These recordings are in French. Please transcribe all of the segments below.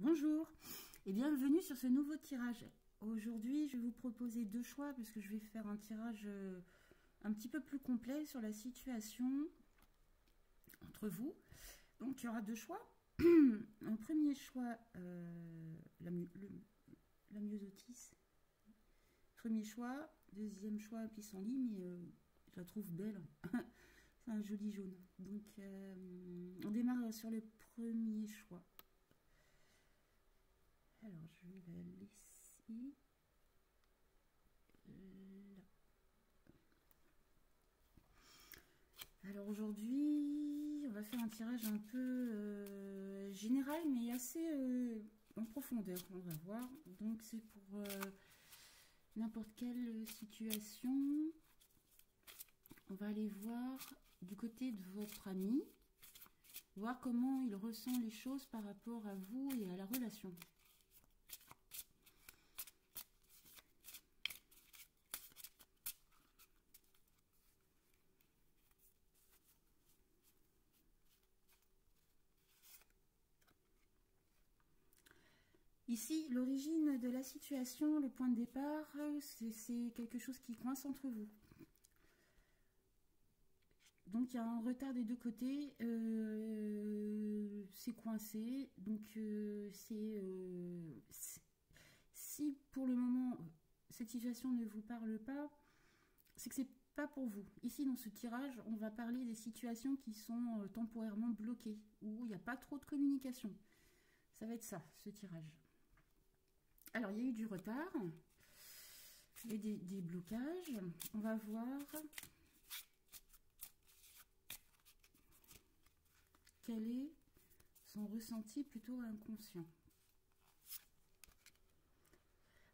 Bonjour et bienvenue sur ce nouveau tirage. Aujourd'hui, je vais vous proposer deux choix puisque je vais faire un tirage un petit peu plus complet sur la situation entre vous. Donc, il y aura deux choix. Un premier choix, la myosotis. Premier choix. Deuxième choix, pissenlit, mais je la trouve belle. C'est un joli jaune. Donc, on démarre sur le premier choix. Alors, je vais la laisser là. Alors aujourd'hui, on va faire un tirage un peu général, mais assez en profondeur, on va voir. Donc c'est pour n'importe quelle situation. On va aller voir du côté de votre ami, voir comment il ressent les choses par rapport à vous et à la relation. Ici, l'origine de la situation, le point de départ, c'est quelque chose qui coince entre vous. Donc, il y a un retard des deux côtés, c'est coincé. Donc, si pour le moment, cette situation ne vous parle pas, c'est que c'est pas pour vous. Ici, dans ce tirage, on va parler des situations qui sont temporairement bloquées, où il n'y a pas trop de communication. Ça va être ça, ce tirage. Alors, il y a eu du retard, il y a des blocages. On va voir quel est son ressenti plutôt inconscient.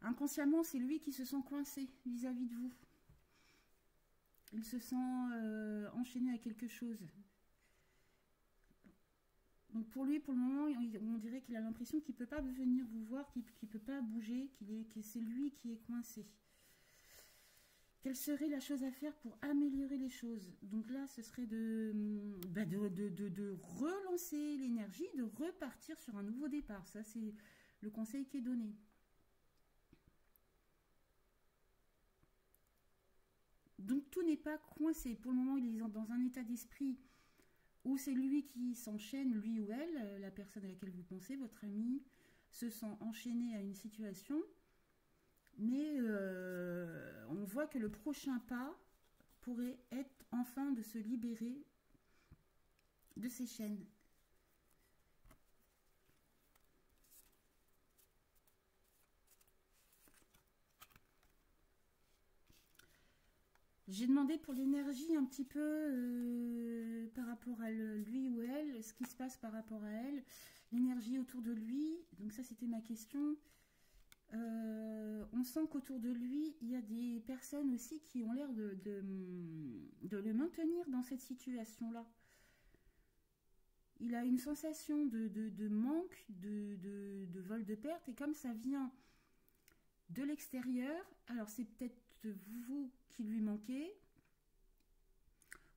Inconsciemment, c'est lui qui se sent coincé vis-à-vis de vous. Il se sent enchaîné à quelque chose. Donc pour lui, pour le moment, on dirait qu'il a l'impression qu'il ne peut pas venir vous voir, qu'il ne peut pas bouger, que c'est lui qui est coincé. Quelle serait la chose à faire pour améliorer les choses? Donc là, ce serait de relancer l'énergie, de repartir sur un nouveau départ. Ça, c'est le conseil qui est donné. Donc tout n'est pas coincé. Pour le moment, il est dans un état d'esprit où c'est lui qui s'enchaîne, lui ou elle, la personne à laquelle vous pensez, votre ami, se sent enchaîné à une situation. Mais on voit que le prochain pas pourrait être enfin de se libérer de ces chaînes. J'ai demandé pour l'énergie un petit peu par rapport à lui ou elle, ce qui se passe par rapport à elle, l'énergie autour de lui. Donc ça, c'était ma question. On sent qu'autour de lui, il y a des personnes aussi qui ont l'air de le maintenir dans cette situation-là. Il a une sensation de manque, de vol de perte, et comme ça vient de l'extérieur, alors c'est peut-être vous qui lui manquez,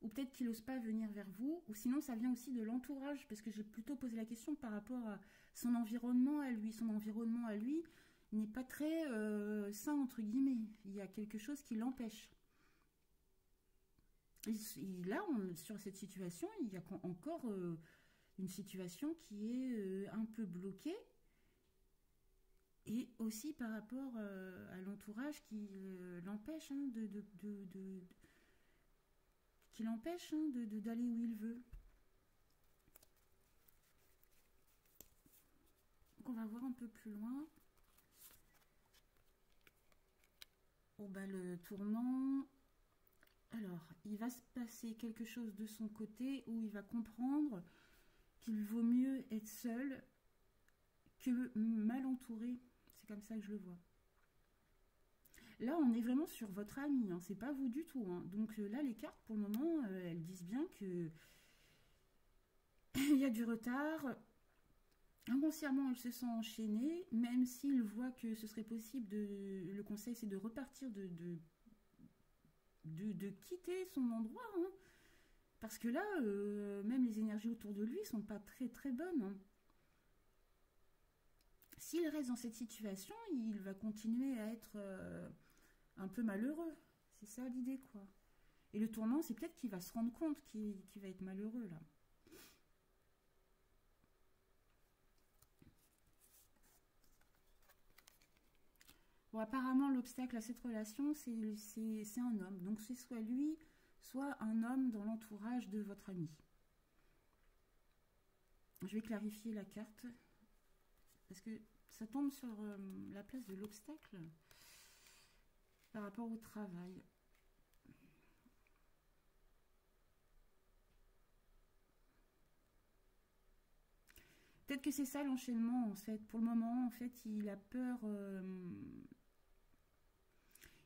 ou peut-être qu'il n'ose pas venir vers vous, ou sinon ça vient aussi de l'entourage, parce que j'ai plutôt posé la question par rapport à son environnement à lui. Son environnement à lui n'est pas très sain, entre guillemets. Il y a quelque chose qui l'empêche. Là, sur cette situation, il y a encore une situation qui est un peu bloquée, et aussi par rapport à l'entourage qui l'empêche d'aller où il veut. Donc on va voir un peu plus loin. Oh bah le tournant. Alors, il va se passer quelque chose de son côté où il va comprendre qu'il vaut mieux être seul que mal entouré. C'est comme ça que je le vois. Là, on est vraiment sur votre ami, hein, c'est pas vous du tout. Hein. Donc là, les cartes, pour le moment, elles disent bien que il y a du retard. Inconsciemment, il se sent enchaîné, même s'il voit que ce serait possible de... Le conseil, c'est de repartir, de quitter son endroit. Hein. Parce que là, même les énergies autour de lui sont pas très très bonnes. Hein. s'il reste dans cette situation, il va continuer à être un peu malheureux. C'est ça l'idée, quoi. Et le tournant, c'est peut-être qu'il va se rendre compte qu'il va être malheureux, là. Bon, apparemment, l'obstacle à cette relation, c'est un homme. Donc, c'est soit lui, soit un homme dans l'entourage de votre ami. Je vais clarifier la carte. Parce que ça tombe sur la place de l'obstacle par rapport au travail. Peut-être que c'est ça l'enchaînement, en fait. Pour le moment, en fait, il a peur...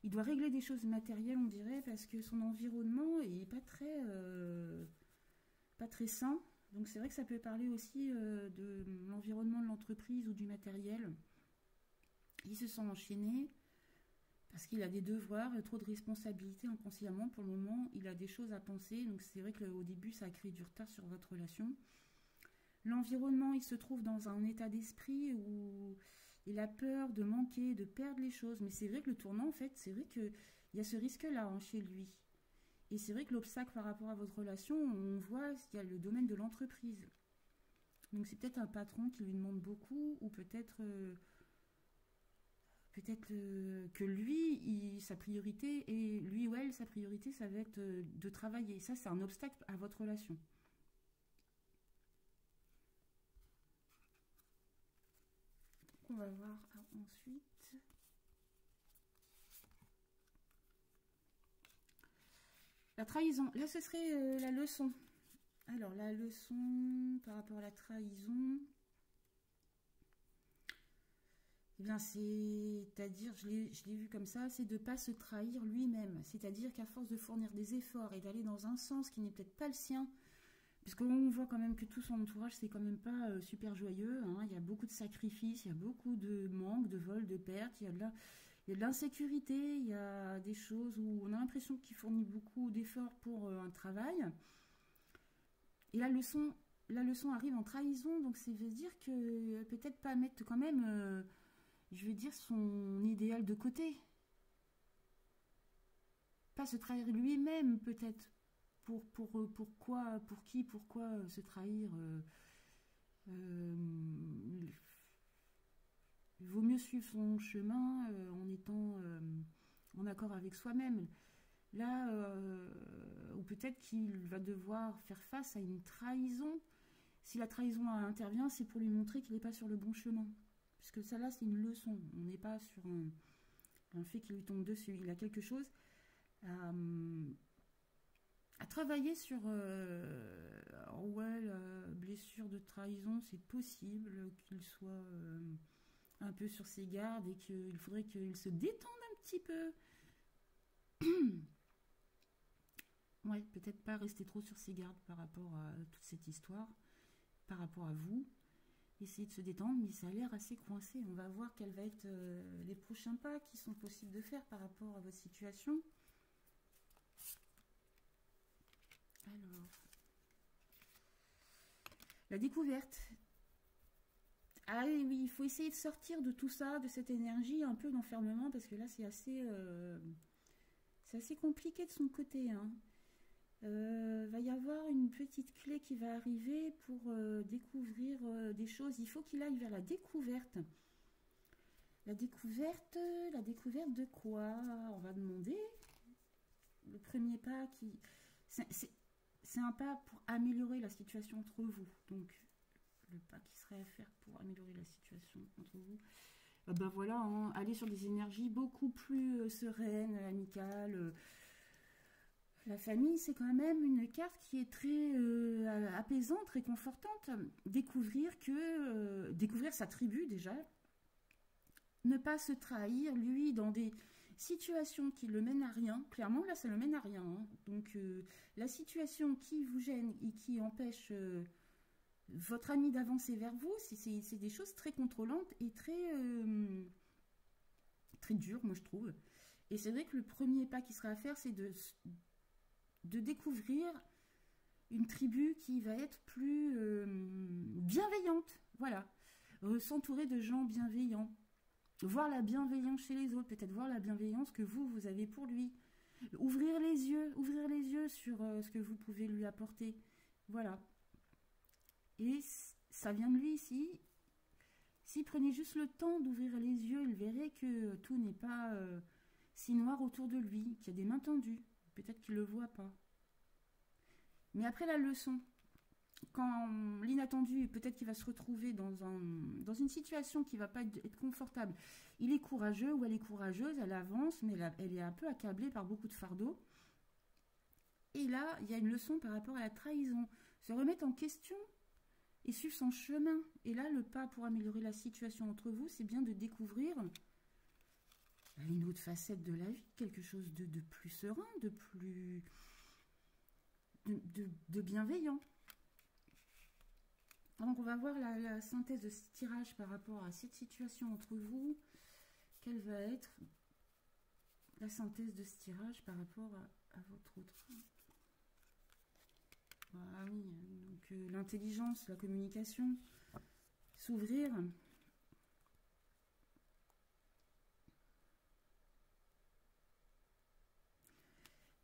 il doit régler des choses matérielles, on dirait, parce que son environnement est pas très sain. Donc c'est vrai que ça peut parler aussi de l'environnement de l'entreprise ou du matériel. Il se sent enchaîné parce qu'il a des devoirs, trop de responsabilités inconsciemment. Pour le moment, il a des choses à penser. Donc c'est vrai qu'au début, ça a créé du retard sur votre relation. L'environnement, il se trouve dans un état d'esprit où il a peur de manquer, de perdre les choses. Mais c'est vrai que le tournant, en fait, c'est vrai qu'il y a ce risque-là chez lui. Et c'est vrai que l'obstacle par rapport à votre relation, on voit qu'il y a le domaine de l'entreprise. Donc c'est peut-être un patron qui lui demande beaucoup, ou peut-être que lui, sa priorité, et lui ou elle, sa priorité, ça va être de travailler. Ça, c'est un obstacle à votre relation. On va voir ensuite. La trahison. Là, ce serait la leçon. Alors, la leçon par rapport à la trahison. Eh bien, c'est-à-dire, je l'ai vu comme ça, c'est de ne pas se trahir lui-même. C'est-à-dire qu'à force de fournir des efforts et d'aller dans un sens qui n'est peut-être pas le sien, puisqu'on voit quand même que tout son entourage, c'est quand même pas super joyeux. Hein. Il y a beaucoup de sacrifices, il y a beaucoup de manques, de vols, de pertes, il y a de l'insécurité, il y a des choses où on a l'impression qu'il fournit beaucoup d'efforts pour un travail. Et la leçon arrive en trahison, donc ça veut dire que peut-être pas mettre quand même, je veux dire, son idéal de côté. Pas se trahir lui-même, peut-être. Pourquoi se trahir il vaut mieux suivre son chemin en étant en accord avec soi-même. Là, ou peut-être qu'il va devoir faire face à une trahison. Si la trahison intervient, c'est pour lui montrer qu'il n'est pas sur le bon chemin. Puisque ça là, c'est une leçon. On n'est pas sur un fait qui lui tombe dessus. Il a quelque chose à travailler sur blessure de trahison. C'est possible qu'il soit un peu sur ses gardes et qu'il faudrait qu'il se détende un petit peu. Ouais, peut-être pas rester trop sur ses gardes par rapport à toute cette histoire, par rapport à vous. Essayer de se détendre, mais ça a l'air assez coincé. On va voir quels vont être les prochains pas qui sont possibles de faire par rapport à votre situation. Alors, la découverte. Ah oui, il faut essayer de sortir de tout ça, de cette énergie un peu d'enfermement, parce que là, c'est assez compliqué de son côté. Hein. Va y avoir une petite clé qui va arriver pour découvrir des choses. Il faut qu'il aille vers la découverte. La découverte de quoi? On va demander. Le premier pas qui... C'est un pas pour améliorer la situation entre vous. Donc, le pas qui serait à faire pour améliorer la situation entre vous. Ben voilà, hein, aller sur des énergies beaucoup plus sereines, amicales. La famille, c'est quand même une carte qui est très apaisante, réconfortante. Découvrir sa tribu déjà. Ne pas se trahir, lui, dans des situation qui le mène à rien, clairement là ça le mène à rien, hein. Donc la situation qui vous gêne et qui empêche votre ami d'avancer vers vous, c'est des choses très contrôlantes et très dures, moi je trouve. Et c'est vrai que le premier pas qui sera à faire, c'est de découvrir une tribu qui va être plus bienveillante, voilà. s'entourer de gens bienveillants. Voir la bienveillance chez les autres, peut-être voir la bienveillance que vous avez pour lui. Ouvrir les yeux sur ce que vous pouvez lui apporter. Voilà. Et ça vient de lui ici. S'il prenait juste le temps d'ouvrir les yeux, il verrait que tout n'est pas si noir autour de lui, qu'il y a des mains tendues. Peut-être qu'il ne le voit pas. Mais après la leçon, quand l'inattendu, peut-être qu'il va se retrouver dans une situation qui ne va pas être confortable. Il est courageux ou elle est courageuse, elle avance, mais elle est un peu accablée par beaucoup de fardeaux. Et là, il y a une leçon par rapport à la trahison. Se remettre en question et suivre son chemin. Et là, le pas pour améliorer la situation entre vous, c'est bien de découvrir une autre facette de la vie, quelque chose de plus serein, de plus... de bienveillant. Donc on va voir la synthèse de ce tirage par rapport à cette situation entre vous. Quelle va être la synthèse de ce tirage par rapport à votre autre? Ah oui, donc l'intelligence, la communication, s'ouvrir.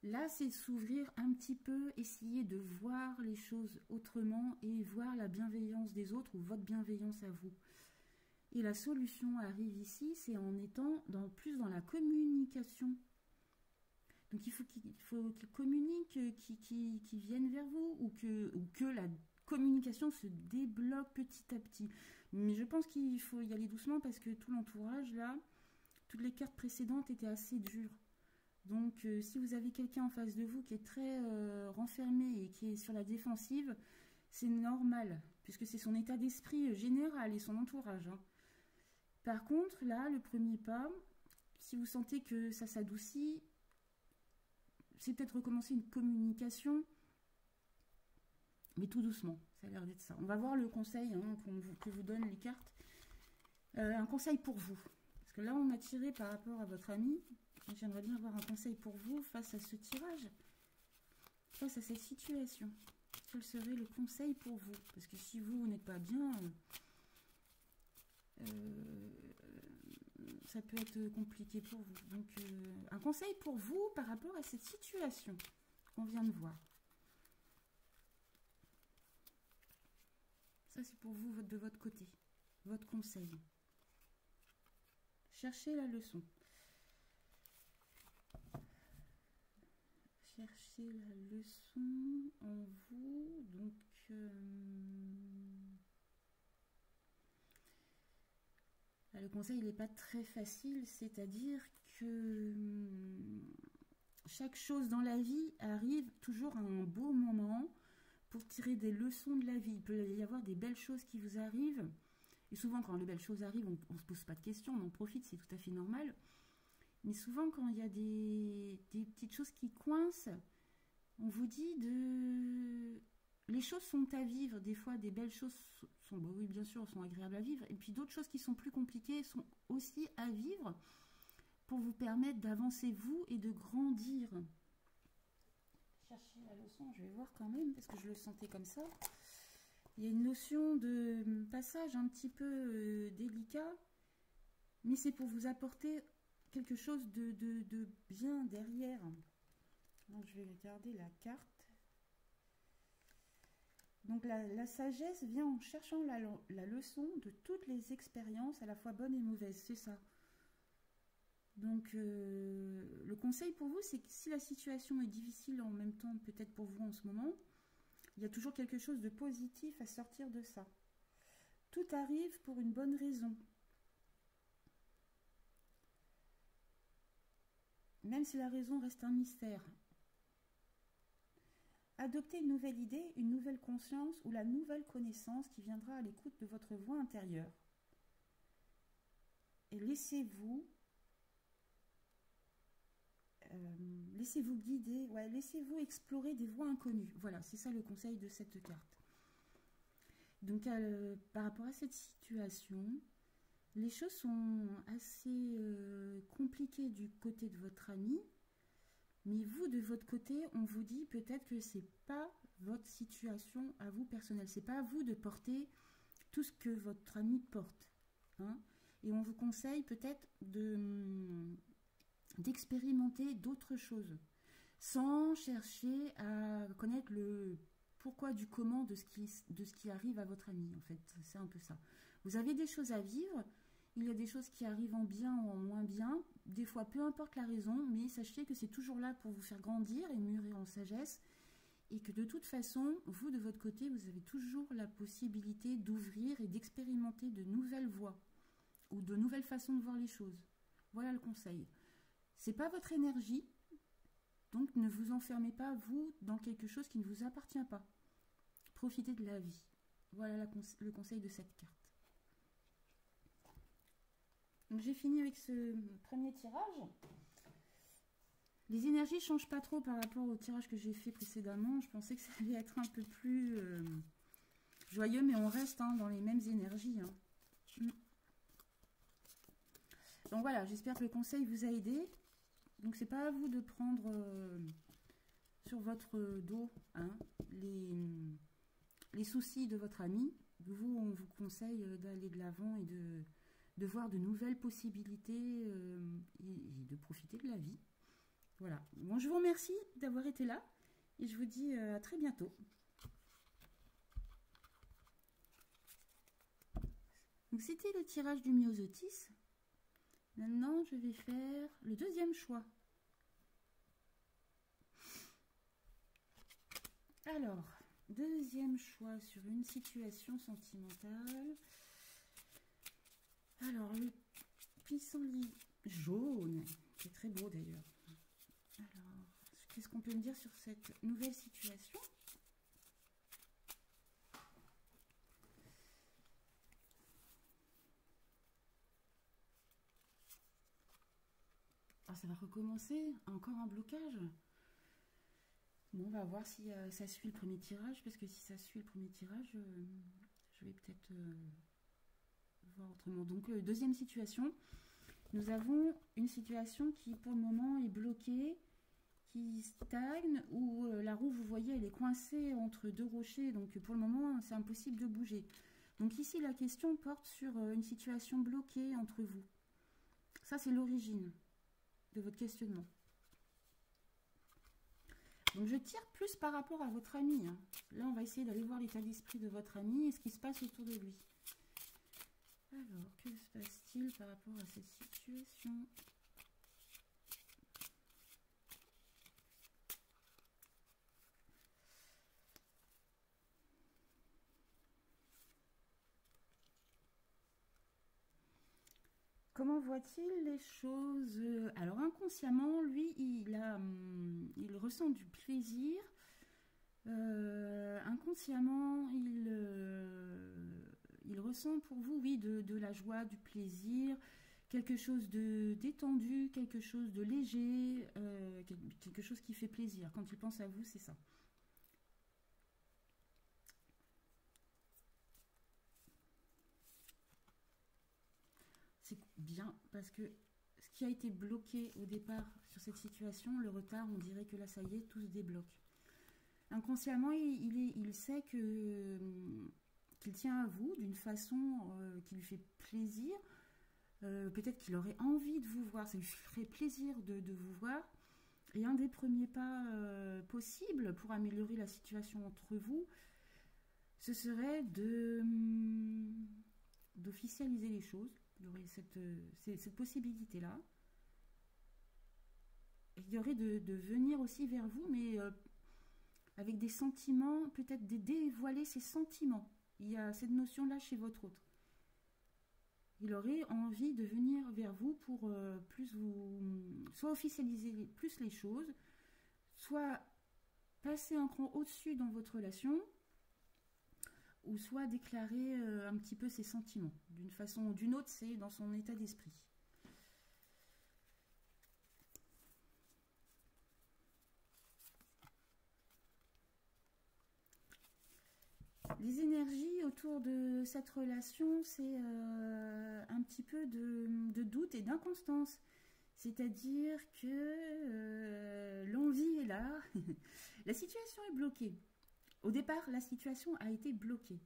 Là, c'est s'ouvrir un petit peu, essayer de voir les choses autrement et voir la bienveillance des autres ou votre bienveillance à vous. Et la solution arrive ici, c'est en étant plus dans la communication. Donc il faut qu'ils communiquent, qu'ils viennent vers vous ou que la communication se débloque petit à petit. Mais je pense qu'il faut y aller doucement parce que tout l'entourage là, toutes les cartes précédentes étaient assez dures. Donc si vous avez quelqu'un en face de vous qui est très renfermé et qui est sur la défensive, c'est normal puisque c'est son état d'esprit général et son entourage. Hein. Par contre là, le premier pas, si vous sentez que ça s'adoucit, c'est peut-être recommencer une communication, mais tout doucement, ça a l'air d'être ça. On va voir le conseil hein, que vous donnent les cartes. Un conseil pour vous. Parce que là, on a tiré par rapport à votre ami. J'aimerais bien avoir un conseil pour vous face à ce tirage, face à cette situation. Quel serait le conseil pour vous? Parce que si vous n'êtes pas bien, ça peut être compliqué pour vous. Donc, un conseil pour vous par rapport à cette situation qu'on vient de voir. Ça, c'est pour vous de votre côté, votre conseil. Cherchez la leçon. Cherchez la leçon en vous. Donc, le conseil n'est pas très facile, c'est-à-dire que chaque chose dans la vie arrive toujours à un beau moment pour tirer des leçons de la vie. Il peut y avoir des belles choses qui vous arrivent. Et souvent, quand les belles choses arrivent, on ne se pose pas de questions, on en profite, c'est tout à fait normal. Mais souvent, quand il y a des petites choses qui coincent, on vous dit les choses sont à vivre. Des fois, des belles choses sont, bah oui, bien sûr, sont agréables à vivre. Et puis d'autres choses qui sont plus compliquées sont aussi à vivre pour vous permettre d'avancer vous et de grandir. Chercher la leçon, je vais voir quand même, parce que je le sentais comme ça. Il y a une notion de passage un petit peu délicat, mais c'est pour vous apporter quelque chose de bien derrière. Donc je vais regarder la carte. Donc la sagesse vient en cherchant la leçon de toutes les expériences, à la fois bonnes et mauvaises, c'est ça. Donc le conseil pour vous, c'est que si la situation est difficile en même temps, peut-être pour vous en ce moment, il y a toujours quelque chose de positif à sortir de ça. Tout arrive pour une bonne raison. Même si la raison reste un mystère. Adoptez une nouvelle idée, une nouvelle conscience ou la nouvelle connaissance qui viendra à l'écoute de votre voix intérieure. Et laissez-vous guider, laissez-vous explorer des voies inconnues. Voilà, c'est ça le conseil de cette carte. Donc, par rapport à cette situation, les choses sont assez compliquées du côté de votre ami, mais vous, de votre côté, on vous dit peut-être que c'est pas votre situation à vous personnelle. C'est pas à vous de porter tout ce que votre ami porte. Hein. Et on vous conseille peut-être d'expérimenter d'autres choses, sans chercher à connaître le pourquoi du comment de ce qui arrive à votre ami, en fait. C'est un peu ça. Vous avez des choses à vivre, il y a des choses qui arrivent en bien ou en moins bien, des fois peu importe la raison, mais sachez que c'est toujours là pour vous faire grandir et mûrir en sagesse, et que de toute façon, vous de votre côté, vous avez toujours la possibilité d'ouvrir et d'expérimenter de nouvelles voies, ou de nouvelles façons de voir les choses. Voilà le conseil. C'est pas votre énergie, donc ne vous enfermez pas, vous, dans quelque chose qui ne vous appartient pas. Profitez de la vie. Voilà le conseil de cette carte. Donc j'ai fini avec ce premier tirage. Les énergies ne changent pas trop par rapport au tirage que j'ai fait précédemment. Je pensais que ça allait être un peu plus joyeux, mais on reste dans les mêmes énergies. Donc voilà, j'espère que le conseil vous a aidé. Donc c'est pas à vous de prendre sur votre dos les soucis de votre ami. Vous, on vous conseille d'aller de l'avant et de voir de nouvelles possibilités et de profiter de la vie. Voilà. Bon, je vous remercie d'avoir été là et je vous dis à très bientôt. Donc c'était le tirage du myosotis. Maintenant, je vais faire le deuxième choix. Alors, deuxième choix sur une situation sentimentale. Alors, le pissenlit jaune, c'est très beau d'ailleurs. Alors, qu'est-ce qu'on peut me dire sur cette nouvelle situation ? Ah, ça va recommencer, encore un blocage. Bon, on va voir si ça suit le premier tirage, parce que si ça suit le premier tirage, je vais peut-être voir autrement. Donc, deuxième situation, nous avons une situation qui, pour le moment, est bloquée, qui stagne, où la roue, vous voyez, elle est coincée entre deux rochers, donc pour le moment, c'est impossible de bouger. Donc ici, la question porte sur une situation bloquée entre vous. Ça, c'est l'origine de votre questionnement. Donc je tire plus par rapport à votre ami. Hein. Là, on va essayer d'aller voir l'état d'esprit de votre ami et ce qui se passe autour de lui. Alors, que se passe-t-il par rapport à cette situation ? Comment voit-il les choses? Alors inconsciemment, lui, il ressent du plaisir. Inconsciemment, il ressent pour vous, oui, de la joie, du plaisir, quelque chose de détendu, quelque chose de léger, quelque chose qui fait plaisir. Quand il pense à vous, c'est ça. C'est bien parce que ce qui a été bloqué au départ sur cette situation, le retard, on dirait que là, ça y est, tout se débloque. Inconsciemment, il sait qu'il tient à vous d'une façon qui lui fait plaisir. Peut-être qu'il aurait envie de vous voir, ça lui ferait plaisir de vous voir. Et un des premiers pas possibles pour améliorer la situation entre vous, ce serait d'officialiser les choses. Il y aurait cette possibilité-là. Il y aurait de venir aussi vers vous, mais avec des sentiments, peut-être de dévoiler ses sentiments. Il y a cette notion-là chez votre autre. Il aurait envie de venir vers vous pour soit officialiser plus les choses, soit passer un cran au-dessus dans votre relation, ou soit déclarer un petit peu ses sentiments. D'une façon ou d'une autre, c'est dans son état d'esprit. Les énergies autour de cette relation, c'est un petit peu de doute et d'inconstance. C'est-à-dire que l'envie est là, la situation est bloquée. Au départ, la situation a été bloquée.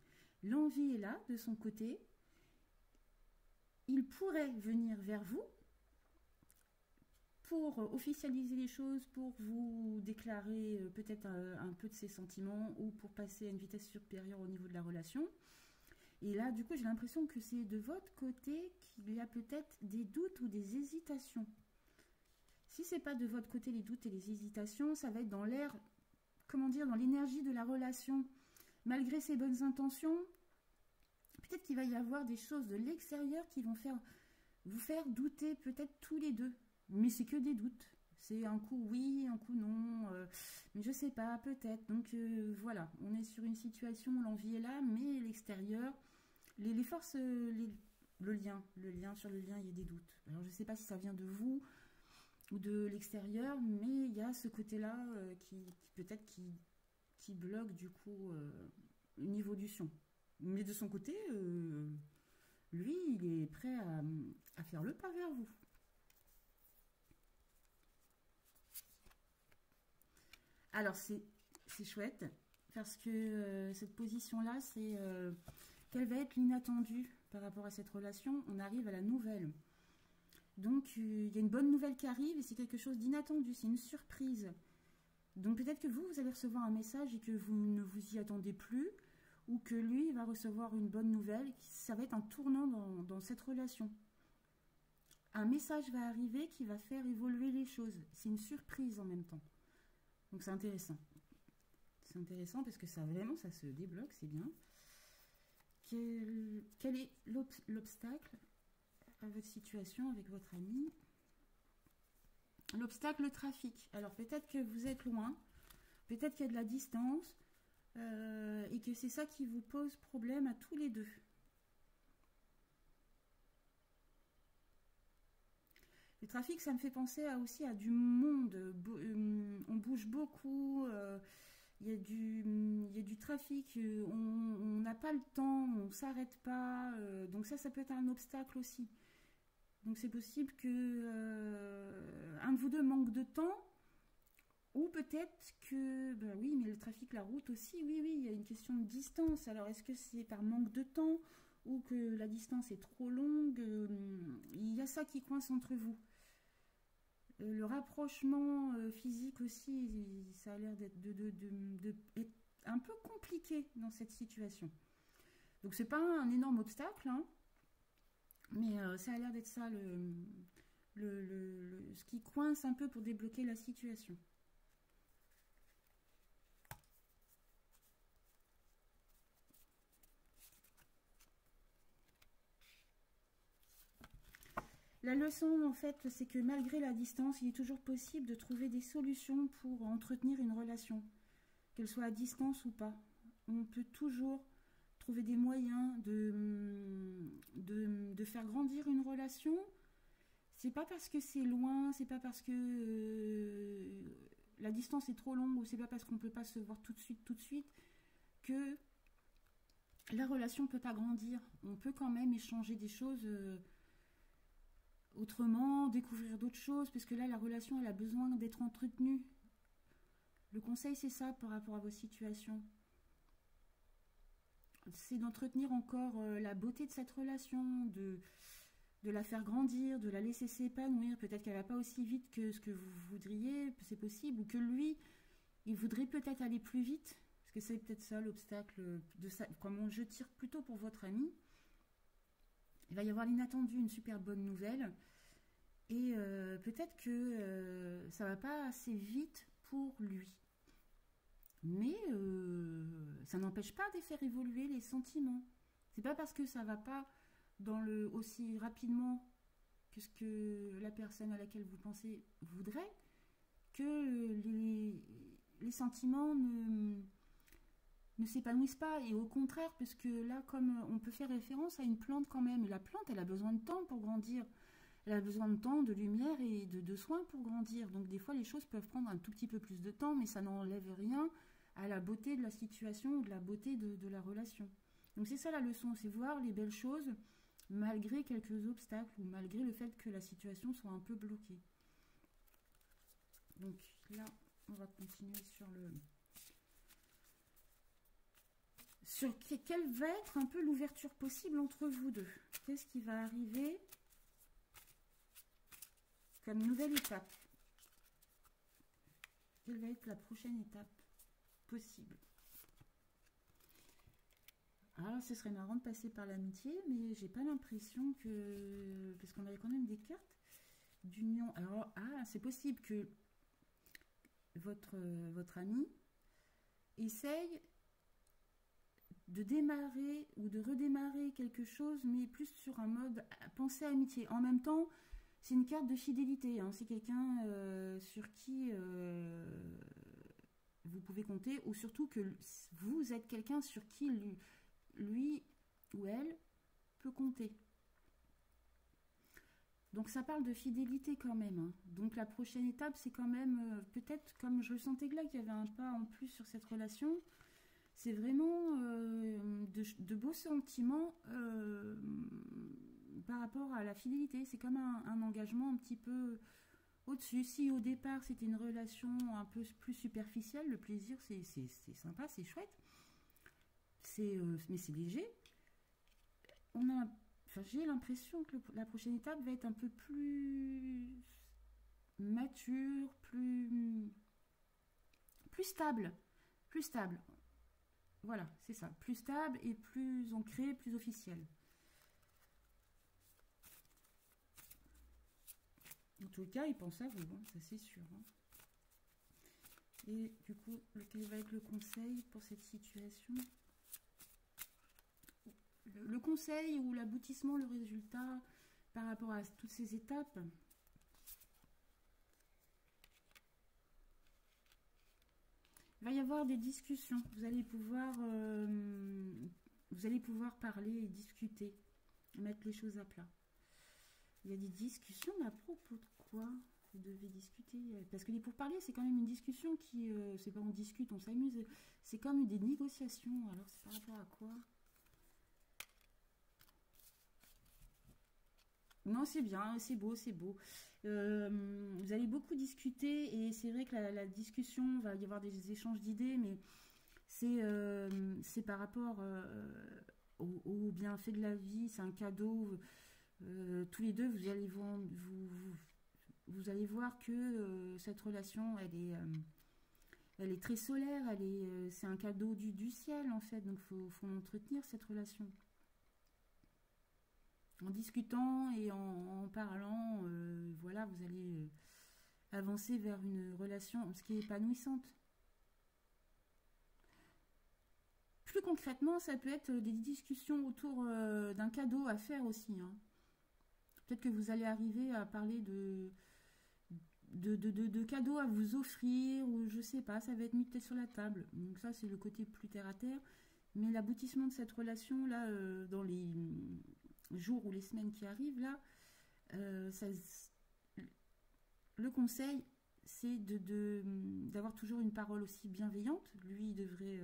L'envie est là de son côté. Il pourrait venir vers vous pour officialiser les choses, pour vous déclarer peut-être un peu de ses sentiments ou pour passer à une vitesse supérieure au niveau de la relation. Et là, du coup, j'ai l'impression que c'est de votre côté qu'il y a peut-être des doutes ou des hésitations. Si c'est pas de votre côté les doutes et les hésitations, ça va être dans l'air, comment dire, dans l'énergie de la relation. Malgré ses bonnes intentions, peut-être qu'il va y avoir des choses de l'extérieur qui vont vous faire douter peut-être tous les deux. Mais c'est que des doutes. C'est un coup oui, un coup non. Mais je sais pas, peut-être. Donc voilà, on est sur une situation où l'envie est là, mais l'extérieur, les forces, le lien sur le lien, il y a des doutes. Alors je sais pas si ça vient de vous ou de l'extérieur, mais il y a ce côté-là qui peut-être qui bloque du coup une évolution. Mais de son côté, lui, il est prêt à faire le pas vers vous. Alors, c'est chouette, parce que cette position-là, c'est quelle va être l'inattendu par rapport à cette relation. On arrive à la nouvelle. Donc, il y a une bonne nouvelle qui arrive, et c'est quelque chose d'inattendu, c'est une surprise. Donc, peut-être que vous allez recevoir un message et que vous ne vous y attendez plus, ou que lui va recevoir une bonne nouvelle, ça va être un tournant dans cette relation. Un message va arriver qui va faire évoluer les choses. C'est une surprise en même temps. Donc c'est intéressant. C'est intéressant parce que ça vraiment, ça se débloque, c'est bien. Quel est l'obstacle à votre situation avec votre ami? L'obstacle, le trafic. Alors peut-être que vous êtes loin, peut-être qu'il y a de la distance, et que c'est ça qui vous pose problème à tous les deux. Le trafic, ça me fait penser aussi à du monde. On bouge beaucoup, il y a du trafic, on n'a pas le temps, on ne s'arrête pas. Donc ça peut être un obstacle aussi. Donc c'est possible que un de vous deux manque de temps, ou peut-être que, ben oui, mais le trafic, la route aussi, oui, il y a une question de distance. Alors est-ce que c'est par manque de temps ou que la distance est trop longue? Il y a ça qui coince entre vous. Le rapprochement physique aussi, ça a l'air d'être un peu compliqué dans cette situation. Donc c'est pas un énorme obstacle, hein, mais ça a l'air d'être ça ce qui coince un peu pour débloquer la situation. La leçon, en fait, c'est que malgré la distance, il est toujours possible de trouver des solutions pour entretenir une relation, qu'elle soit à distance ou pas. On peut toujours trouver des moyens de faire grandir une relation. C'est pas parce que c'est loin, c'est pas parce que la distance est trop longue, ou c'est pas parce qu'on peut pas se voir tout de suite, que la relation peut pas grandir. On peut quand même échanger des choses autrement, découvrir d'autres choses, parce que là, la relation, elle a besoin d'être entretenue. Le conseil, c'est ça par rapport à vos situations. C'est d'entretenir encore la beauté de cette relation, de la faire grandir, de la laisser s'épanouir. Peut-être qu'elle va pas aussi vite que ce que vous voudriez, c'est possible, ou que lui, il voudrait peut-être aller plus vite, parce que c'est peut-être ça l'obstacle de ça. Comme je tire plutôt pour votre ami, il va y avoir l'inattendu, une super bonne nouvelle, et peut-être que ça va pas assez vite pour lui. Mais ça n'empêche pas de faire évoluer les sentiments. C'est pas parce que ça va pas aussi rapidement que ce que la personne à laquelle vous pensez voudrait que les sentiments ne s'épanouissent pas. Et au contraire, parce que là, comme on peut faire référence à une plante quand même, et la plante, elle a besoin de temps pour grandir. Elle a besoin de temps, de lumière et de soins pour grandir. Donc des fois, les choses peuvent prendre un tout petit peu plus de temps, mais ça n'enlève rien à la beauté de la situation ou de la beauté de la relation. Donc c'est ça la leçon, c'est voir les belles choses malgré quelques obstacles ou malgré le fait que la situation soit un peu bloquée. Donc là, on va continuer sur sur quelle va être un peu l'ouverture possible entre vous deux. Qu'est-ce qui va arriver comme nouvelle étape? Quelle va être la prochaine étape possible? Alors, ce serait marrant de passer par l'amitié, mais j'ai pas l'impression que... Parce qu'on avait quand même des cartes d'union. Alors, c'est possible que votre ami essaye de démarrer ou de redémarrer quelque chose, mais plus sur un mode pensée amitié. En même temps, c'est une carte de fidélité. Hein. C'est quelqu'un sur qui vous pouvez compter, ou surtout que vous êtes quelqu'un sur qui lui ou elle peut compter. Donc ça parle de fidélité quand même. Hein. Donc la prochaine étape, c'est quand même, peut-être comme je le sentais que là, qu'il y avait un pas en plus sur cette relation, c'est vraiment de beaux sentiments par rapport à la fidélité. C'est comme un engagement un petit peu au-dessus. Si au départ c'était une relation un peu plus superficielle, le plaisir c'est sympa, c'est chouette, mais c'est léger. J'ai l'impression que la prochaine étape va être un peu plus mature, plus stable. Plus stable. Voilà, c'est ça. Plus stable et plus ancré, plus officiel. En tout cas, il pense à vous, hein, ça c'est sûr. Hein. Et du coup, quel va être le conseil pour cette situation? Le conseil ou l'aboutissement, le résultat par rapport à toutes ces étapes. Il va y avoir des discussions. Vous allez pouvoir parler et discuter, mettre les choses à plat. Il y a des discussions, mais à propos de quoi vous devez discuter? Parce que les pourparlers, c'est quand même une discussion qui... c'est pas on discute, on s'amuse. C'est comme des négociations. Alors, c'est par rapport à quoi? Non, c'est bien, c'est beau, c'est beau. Vous allez beaucoup discuter et c'est vrai que la discussion, va y avoir des échanges d'idées, mais c'est par rapport au bienfait de la vie, c'est un cadeau. Tous les deux, vous allez voir que cette relation, elle est très solaire, c'est un cadeau du ciel en fait, donc faut entretenir cette relation. En discutant et en parlant, voilà, vous allez avancer vers une relation ce qui est épanouissante. Plus concrètement, ça peut être des discussions autour d'un cadeau à faire aussi. Hein. Peut-être que vous allez arriver à parler de cadeaux à vous offrir, ou je sais pas, ça va être mis peut-être sur la table. Donc ça, c'est le côté plus terre à terre. Mais l'aboutissement de cette relation, là, dans les jours ou les semaines qui arrivent, là, le conseil, c'est d'avoir toujours une parole aussi bienveillante. Lui, il devrait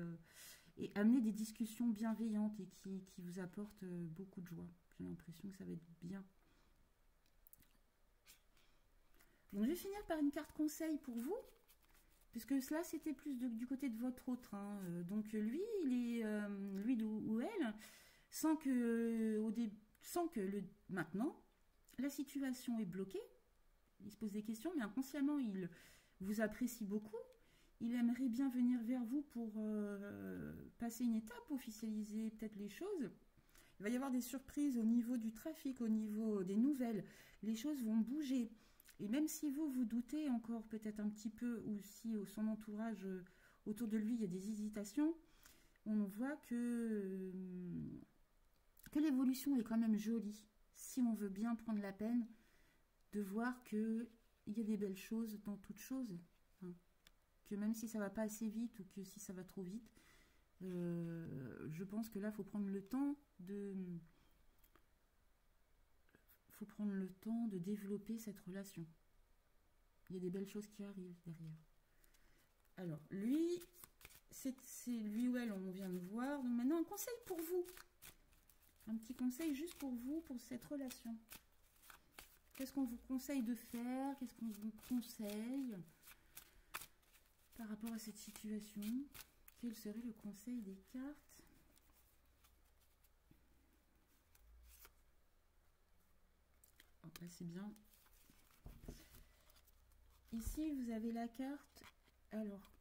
et amener des discussions bienveillantes et qui vous apportent beaucoup de joie. J'ai l'impression que ça va être bien. Donc, je vais finir par une carte conseil pour vous, puisque cela, c'était plus du côté de votre autre. Hein. Donc, lui, lui ou elle, sans que maintenant, la situation est bloquée, il se pose des questions, mais inconsciemment, il vous apprécie beaucoup. Il aimerait bien venir vers vous pour passer une étape, officialiser peut-être les choses. Il va y avoir des surprises au niveau du trafic, au niveau des nouvelles. Les choses vont bouger. Et même si vous doutez encore peut-être un petit peu, ou si son entourage, autour de lui, il y a des hésitations, on voit que l'évolution est quand même jolie. Si on veut bien prendre la peine de voir qu'il y a des belles choses dans toute chose. Hein. Que même si ça va pas assez vite ou que si ça va trop vite, je pense que là, il faut prendre le temps de... développer cette relation. Il y a des belles choses qui arrivent derrière. Alors, lui, c'est lui ou elle, on vient de voir. Donc maintenant, un conseil pour vous. Un petit conseil juste pour vous, pour cette relation. Qu'est-ce qu'on vous conseille de faire? Qu'est-ce qu'on vous conseille par rapport à cette situation? Quel serait le conseil des cartes? c'est bien. Ici, vous avez la carte. Alors,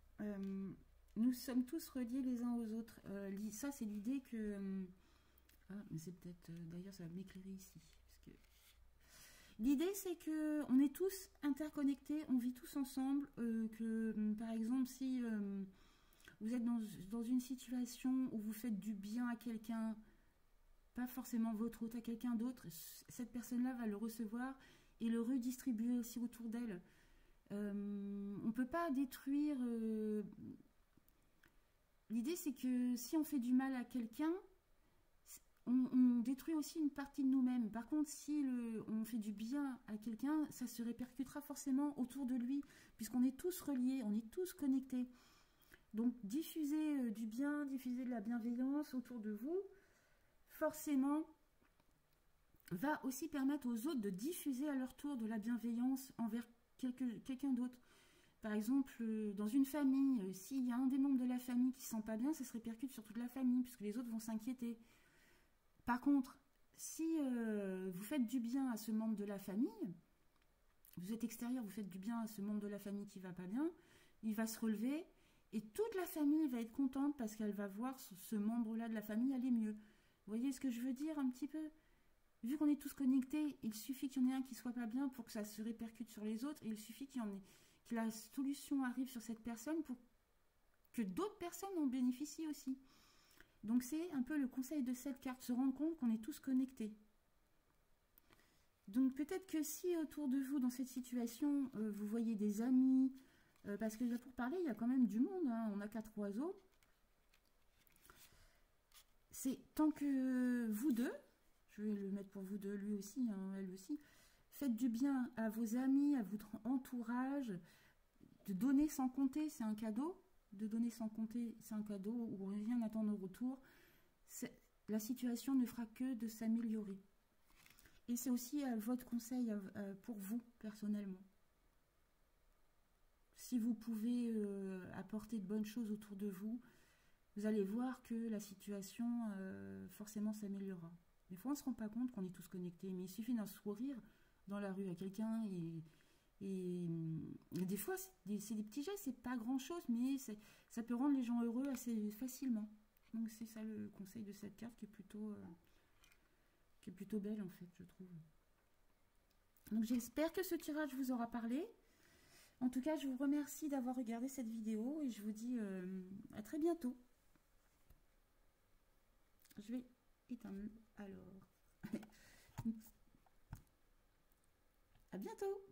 nous sommes tous reliés les uns aux autres. Ça, c'est l'idée que... ah, mais c'est peut-être... D'ailleurs, ça va m'éclairer ici. Parce que... L'idée, c'est que on est tous interconnectés, on vit tous ensemble. Par exemple, si vous êtes dans une situation où vous faites du bien à quelqu'un, pas forcément votre hôte, à quelqu'un d'autre, cette personne-là va le recevoir et le redistribuer aussi autour d'elle. On ne peut pas détruire... L'idée, c'est que si on fait du mal à quelqu'un, on détruit aussi une partie de nous-mêmes. Par contre, si on fait du bien à quelqu'un, ça se répercutera forcément autour de lui, puisqu'on est tous reliés, on est tous connectés. Donc, diffuser du bien, diffuser de la bienveillance autour de vous, forcément, va aussi permettre aux autres de diffuser à leur tour de la bienveillance envers quelqu'un d'autre. Par exemple, dans une famille, s'il y a un des membres de la famille qui ne se sent pas bien, ça se répercute sur toute la famille, puisque les autres vont s'inquiéter. Par contre, si vous faites du bien à ce membre de la famille, vous êtes extérieur, vous faites du bien à ce membre de la famille qui ne va pas bien, il va se relever et toute la famille va être contente parce qu'elle va voir ce membre-là de la famille aller mieux. Vous voyez ce que je veux dire un petit peu? Vu qu'on est tous connectés, il suffit qu'il y en ait un qui soit pas bien pour que ça se répercute sur les autres, et il suffit que la solution arrive sur cette personne pour que d'autres personnes en bénéficient aussi. Donc c'est un peu le conseil de cette carte, se rendre compte qu'on est tous connectés. Donc peut-être que si autour de vous, dans cette situation, vous voyez des amis, parce que là pour parler, il y a quand même du monde, hein, on n'a 4 oiseaux. C'est tant que vous deux, je vais le mettre pour vous deux, lui aussi, hein, elle aussi, faites du bien à vos amis, à votre entourage, de donner sans compter, c'est un cadeau. De donner sans compter, c'est un cadeau où rien n'attend au retour. La situation ne fera que de s'améliorer. Et c'est aussi votre conseil pour vous, personnellement. Si vous pouvez apporter de bonnes choses autour de vous, vous allez voir que la situation forcément s'améliorera. Des fois, on ne se rend pas compte qu'on est tous connectés, mais il suffit d'un sourire dans la rue à quelqu'un et des fois, c'est des petits gestes, c'est pas grand-chose, mais ça peut rendre les gens heureux assez facilement. Donc c'est ça le conseil de cette carte qui est plutôt belle en fait, je trouve. Donc j'espère que ce tirage vous aura parlé. En tout cas, je vous remercie d'avoir regardé cette vidéo et je vous dis à très bientôt. Je vais éteindre. Alors, à bientôt.